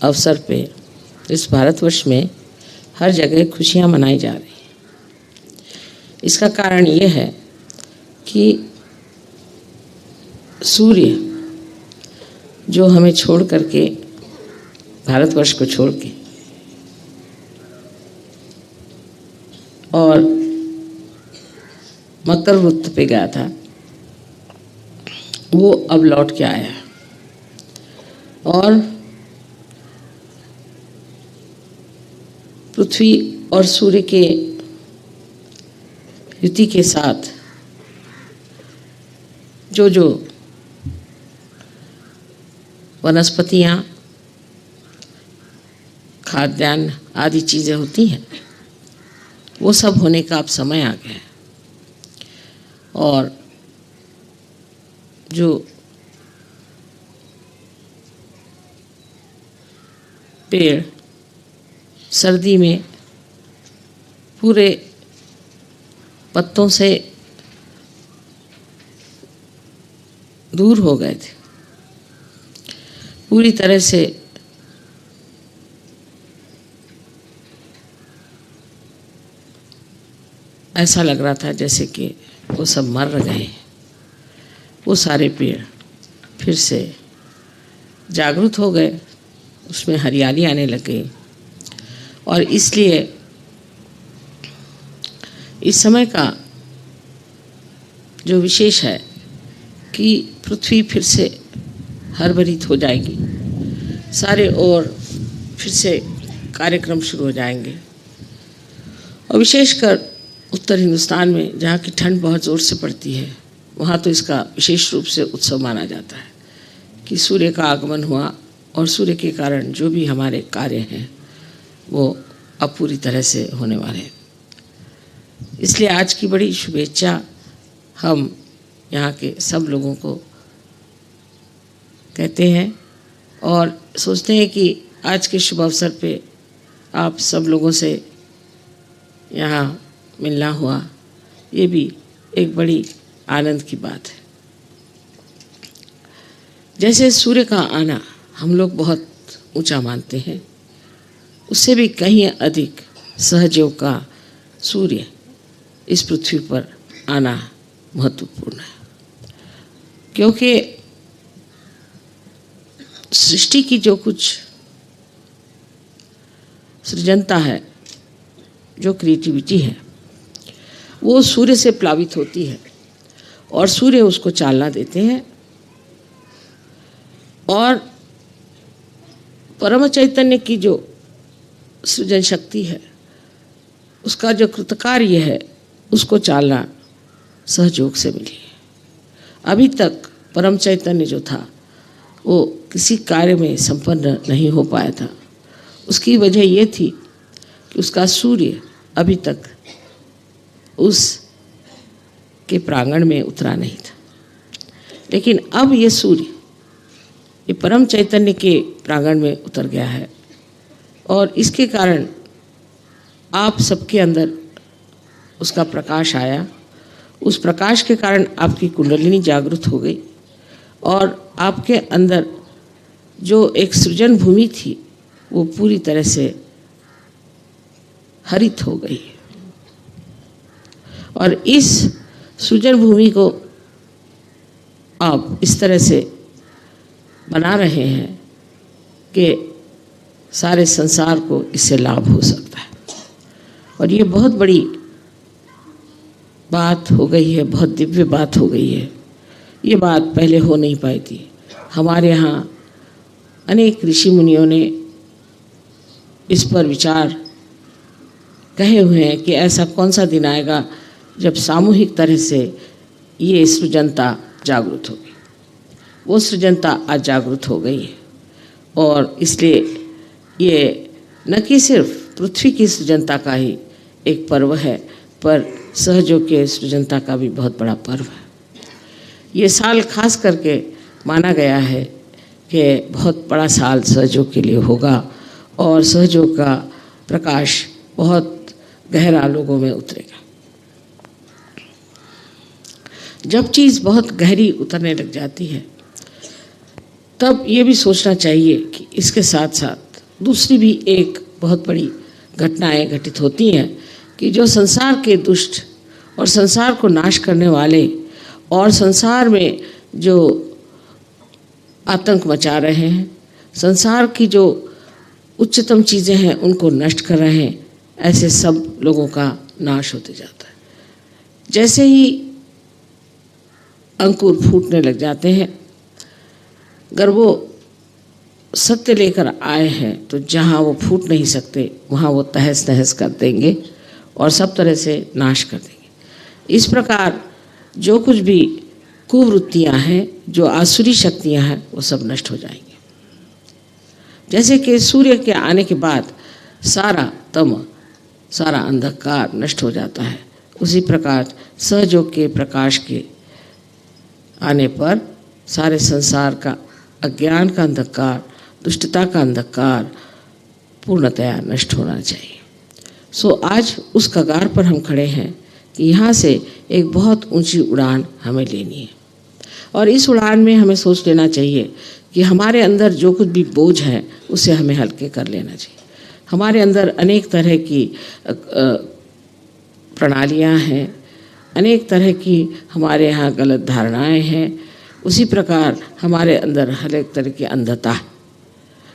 अवसर पे इस भारतवर्ष में हर जगह खुशियाँ मनाई जा रही हैं। इसका कारण ये है कि सूर्य जो हमें छोड़ करके, भारतवर्ष को छोड़ के और मकर वृत्त पे गया था, वो अब लौट के आया और पृथ्वी और सूर्य के युति के साथ जो जो वनस्पतियाँ, खाद्यान्न आदि चीज़ें होती हैं, वो सब होने का अब समय आ गया है। और जो पेड़ सर्दी में पूरे पत्तों से दूर हो गए थे, पूरी तरह से ऐसा लग रहा था जैसे कि वो सब मर गए। वो सारे पेड़ फिर से जागृत हो गए, उसमें हरियाली आने लग गई। और इसलिए इस समय का जो विशेष है कि पृथ्वी फिर से हरभरित हो जाएगी, सारे ओर फिर से कार्यक्रम शुरू हो जाएंगे। और विशेषकर उत्तर हिंदुस्तान में, जहाँ की ठंड बहुत ज़ोर से पड़ती है, वहाँ तो इसका विशेष रूप से उत्सव माना जाता है कि सूर्य का आगमन हुआ और सूर्य के कारण जो भी हमारे कार्य हैं वो अब पूरी तरह से होने वाले हैं। इसलिए आज की बड़ी शुभेच्छा हम यहाँ के सब लोगों को कहते हैं और सोचते हैं कि आज के शुभ अवसर पे आप सब लोगों से यहाँ मिलना हुआ, ये भी एक बड़ी आनंद की बात है। जैसे सूर्य का आना हम लोग बहुत ऊंचा मानते हैं, उससे भी कहीं अधिक सहयोग का सूर्य इस पृथ्वी पर आना महत्वपूर्ण है, क्योंकि सृष्टि की जो कुछ सृजनता है, जो क्रिएटिविटी है, वो सूर्य से प्लावित होती है और सूर्य उसको चालना देते हैं। और परम चैतन्य की जो सृजन शक्ति है, उसका जो कृतकार्य है, उसको चालना सहयोग से मिली है। अभी तक परम चैतन्य जो था वो किसी कार्य में संपन्न नहीं हो पाया था। उसकी वजह ये थी कि उसका सूर्य अभी तक उस के प्रांगण में उतरा नहीं था। लेकिन अब ये सूर्य ये परम चैतन्य के प्रांगण में उतर गया है और इसके कारण आप सबके अंदर उसका प्रकाश आया। उस प्रकाश के कारण आपकी कुंडलिनी जागृत हो गई और आपके अंदर जो एक सृजन भूमि थी वो पूरी तरह से हरित हो गई। और इस सृजन भूमि को आप इस तरह से बना रहे हैं कि सारे संसार को इससे लाभ हो सकता है। और ये बहुत बड़ी बात हो गई है, बहुत दिव्य बात हो गई है। ये बात पहले हो नहीं पाई थी। हमारे यहाँ अनेक ऋषि मुनियों ने इस पर विचार कहे हुए हैं कि ऐसा कौन सा दिन आएगा जब सामूहिक तरह से ये सृजनता जागृत होगी। वो सृजनता आज जागृत हो गई है और इसलिए ये न कि सिर्फ पृथ्वी की सृजनता का ही एक पर्व है, पर सहयोग के सृजनता का भी बहुत बड़ा पर्व है। ये साल खास करके माना गया है कि बहुत बड़ा साल सहयोग के लिए होगा और सहयोग का प्रकाश बहुत गहरा लोगों में उतरेगा। जब चीज़ बहुत गहरी उतरने लग जाती है तब ये भी सोचना चाहिए कि इसके साथ साथ दूसरी भी एक बहुत बड़ी घटनाएं घटित होती हैं कि जो संसार के दुष्ट और संसार को नाश करने वाले और संसार में जो आतंक मचा रहे हैं, संसार की जो उच्चतम चीज़ें हैं उनको नष्ट कर रहे हैं, ऐसे सब लोगों का नाश होते जाता है। जैसे ही अंकुर फूटने लग जाते हैं, अगर वो सत्य लेकर आए हैं तो जहाँ वो फूट नहीं सकते वहाँ वो तहस नहस कर देंगे और सब तरह से नाश कर देंगे। इस प्रकार जो कुछ भी कुवृत्तियाँ हैं, जो आसुरी शक्तियाँ हैं, वो सब नष्ट हो जाएंगे। जैसे कि सूर्य के आने के बाद सारा तम, सारा अंधकार नष्ट हो जाता है, उसी प्रकार सहयोग के प्रकाश के आने पर सारे संसार का अज्ञान का अंधकार, दुष्टता का अंधकार पूर्णतया नष्ट होना चाहिए। सो आज उस कगार पर हम खड़े हैं कि यहाँ से एक बहुत ऊंची उड़ान हमें लेनी है और इस उड़ान में हमें सोच लेना चाहिए कि हमारे अंदर जो कुछ भी बोझ है उसे हमें हल्के कर लेना चाहिए। हमारे अंदर अनेक तरह की प्रणालियाँ हैं, अनेक तरह की हमारे यहाँ गलत धारणाएं हैं, उसी प्रकार हमारे अंदर हर एक तरह की अंधता,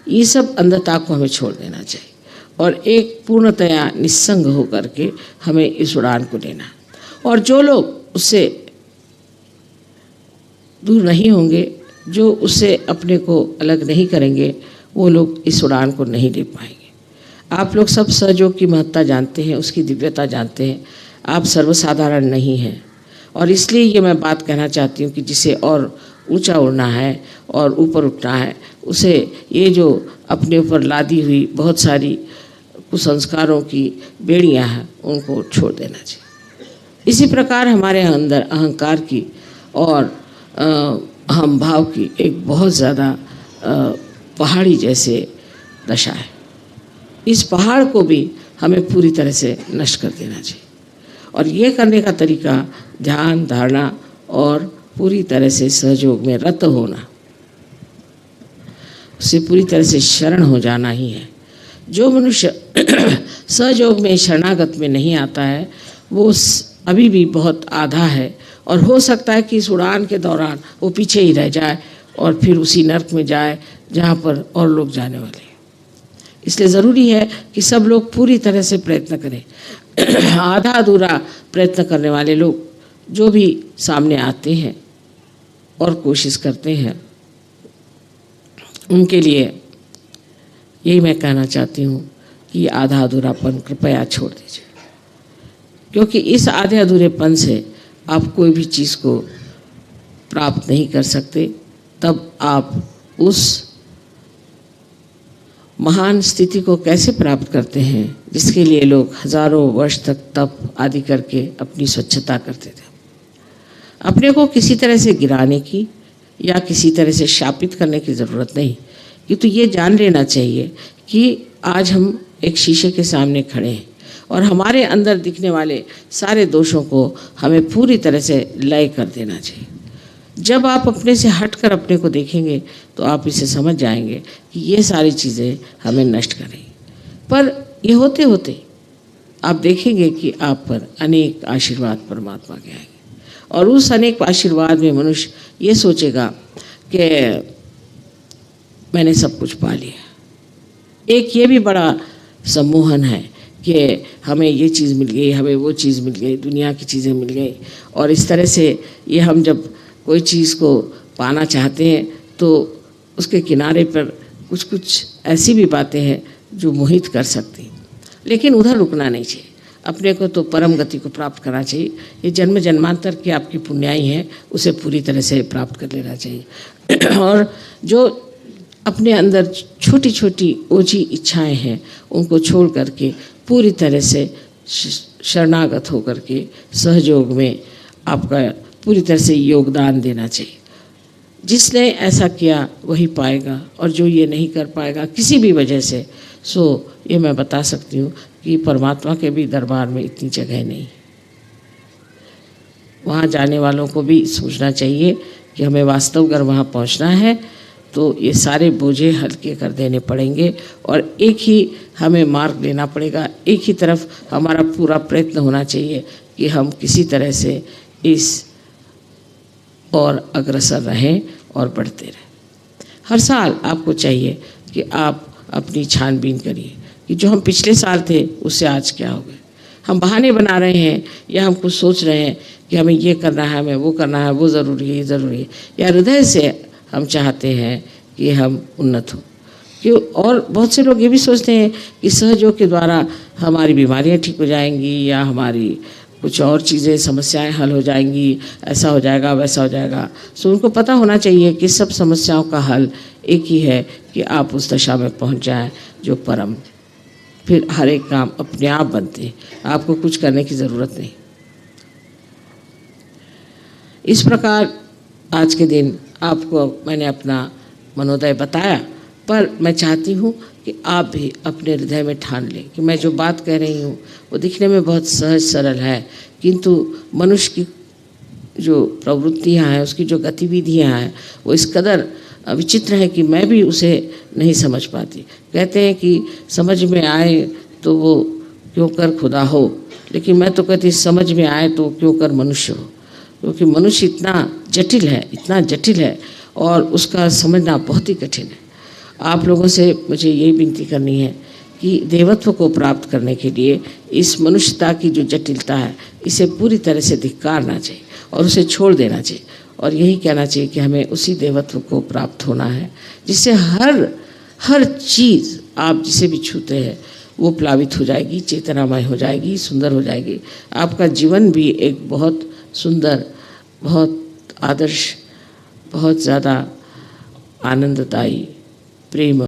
ये सब अंधता को हमें छोड़ देना चाहिए और एक पूर्णतया निस्संग होकर के हमें इस उड़ान को लेना। और जो लोग उससे दूर नहीं होंगे, जो उससे अपने को अलग नहीं करेंगे, वो लोग इस उड़ान को नहीं ले पाएंगे। आप लोग सब सहयोग की महत्ता जानते हैं, उसकी दिव्यता जानते हैं। आप सर्वसाधारण नहीं हैं और इसलिए ये मैं बात कहना चाहती हूँ कि जिसे और ऊंचा उड़ना है और ऊपर उठना है, उसे ये जो अपने ऊपर लादी हुई बहुत सारी कुसंस्कारों की बेड़ियाँ हैं उनको छोड़ देना चाहिए। इसी प्रकार हमारे अंदर अहंकार की और अहम भाव की एक बहुत ज़्यादा पहाड़ी जैसे दशा है। इस पहाड़ को भी हमें पूरी तरह से नष्ट कर देना चाहिए और ये करने का तरीका ध्यान, धारणा और पूरी तरह से सहयोग में रत होना, उससे पूरी तरह से शरण हो जाना ही है। जो मनुष्य सहयोग में, शरणागत में नहीं आता है, वो अभी भी बहुत आधा है और हो सकता है कि इस उड़ान के दौरान वो पीछे ही रह जाए और फिर उसी नर्क में जाए जहाँ पर और लोग जाने वाले हैं। इसलिए ज़रूरी है कि सब लोग पूरी तरह से प्रयत्न करें। आधा अधूरा प्रयत्न करने वाले लोग जो भी सामने आते हैं और कोशिश करते हैं, उनके लिए यही मैं कहना चाहती हूँ कि आधा अधूरापन कृपया छोड़ दीजिए, क्योंकि इस आधे अधूरेपन से आप कोई भी चीज़ को प्राप्त नहीं कर सकते। तब आप उस महान स्थिति को कैसे प्राप्त करते हैं जिसके लिए लोग हजारों वर्ष तक तप आदि करके अपनी स्वच्छता करते थे। अपने को किसी तरह से गिराने की या किसी तरह से शापित करने की ज़रूरत नहीं, किंतु ये जान लेना चाहिए कि आज हम एक शीशे के सामने खड़े हैं और हमारे अंदर दिखने वाले सारे दोषों को हमें पूरी तरह से लय कर देना चाहिए। जब आप अपने से हटकर अपने को देखेंगे तो आप इसे समझ जाएंगे कि ये सारी चीज़ें हमें नष्ट करेंगी। पर ये होते होते आप देखेंगे कि आप पर अनेक आशीर्वाद परमात्मा के आएंगे और उस अनेक आशीर्वाद में मनुष्य ये सोचेगा कि मैंने सब कुछ पा लिया। एक ये भी बड़ा सम्मोहन है कि हमें ये चीज़ मिल गई, हमें वो चीज़ मिल गई, दुनिया की चीज़ें मिल गई, और इस तरह से ये हम जब कोई चीज़ को पाना चाहते हैं तो उसके किनारे पर कुछ कुछ ऐसी भी बातें हैं जो मोहित कर सकती हैं, लेकिन उधर रुकना नहीं चाहिए। अपने को तो परम गति को प्राप्त करना चाहिए। ये जन्म जन्मांतर की आपकी पुण्याई है, उसे पूरी तरह से प्राप्त कर लेना चाहिए। और जो अपने अंदर छोटी छोटी ओझी इच्छाएं हैं उनको छोड़ करके पूरी तरह से शरणागत होकर के सहयोग में आपका पूरी तरह से योगदान देना चाहिए। जिसने ऐसा किया वही पाएगा, और जो ये नहीं कर पाएगा किसी भी वजह से, सो ये मैं बता सकती हूँ कि परमात्मा के भी दरबार में इतनी जगह नहीं। वहाँ जाने वालों को भी सोचना चाहिए कि हमें वास्तव अगर वहाँ पहुँचना है तो ये सारे बोझे हल्के कर देने पड़ेंगे और एक ही हमें मार्ग लेना पड़ेगा, एक ही तरफ हमारा पूरा प्रयत्न होना चाहिए कि हम किसी तरह से इस और अग्रसर रहें और बढ़ते रहें। हर साल आपको चाहिए कि आप अपनी छानबीन करिए कि जो हम पिछले साल थे उससे आज क्या हो गए। हम बहाने बना रहे हैं या हम कुछ सोच रहे हैं कि हमें ये करना है, हमें वो करना है, वो ज़रूरी है, ये ज़रूरी है, या हृदय से हम चाहते हैं कि हम उन्नत हों। क्यों? और बहुत से लोग ये भी सोचते हैं कि सहयोग के द्वारा हमारी बीमारियां ठीक हो जाएंगी या हमारी कुछ और चीज़ें समस्याएं हल हो जाएंगी, ऐसा हो जाएगा, वैसा हो जाएगा। सो उनको पता होना चाहिए कि सब समस्याओं का हल एक ही है कि आप उस दशा में पहुंच जाएं जो परम, फिर हर एक काम अपने आप बनते हैं, आपको कुछ करने की ज़रूरत नहीं। इस प्रकार आज के दिन आपको मैंने अपना मनोदय बताया, पर मैं चाहती हूँ कि आप भी अपने हृदय में ठान लें कि मैं जो बात कह रही हूँ वो दिखने में बहुत सहज सरल है, किंतु मनुष्य की जो प्रवृत्तियाँ हैं, उसकी जो गतिविधियाँ हैं, वो इस कदर विचित्र है कि मैं भी उसे नहीं समझ पाती। कहते हैं कि समझ में आए तो वो क्यों कर खुदा हो, लेकिन मैं तो कहती समझ में आए तो क्यों कर मनुष्य हो, क्योंकि मनुष्य इतना जटिल है, इतना जटिल है और उसका समझना बहुत ही कठिन है। आप लोगों से मुझे यही विनती करनी है कि देवत्व को प्राप्त करने के लिए इस मनुष्यता की जो जटिलता है, इसे पूरी तरह से धिक्कारना चाहिए और उसे छोड़ देना चाहिए और यही कहना चाहिए कि हमें उसी देवत्व को प्राप्त होना है जिससे हर चीज़ आप जिसे भी छूते हैं वो प्लावित हो जाएगी, चेतनामय हो जाएगी, सुंदर हो जाएगी। आपका जीवन भी एक बहुत सुंदर, बहुत आदर्श, बहुत ज़्यादा आनंददायी, प्रेम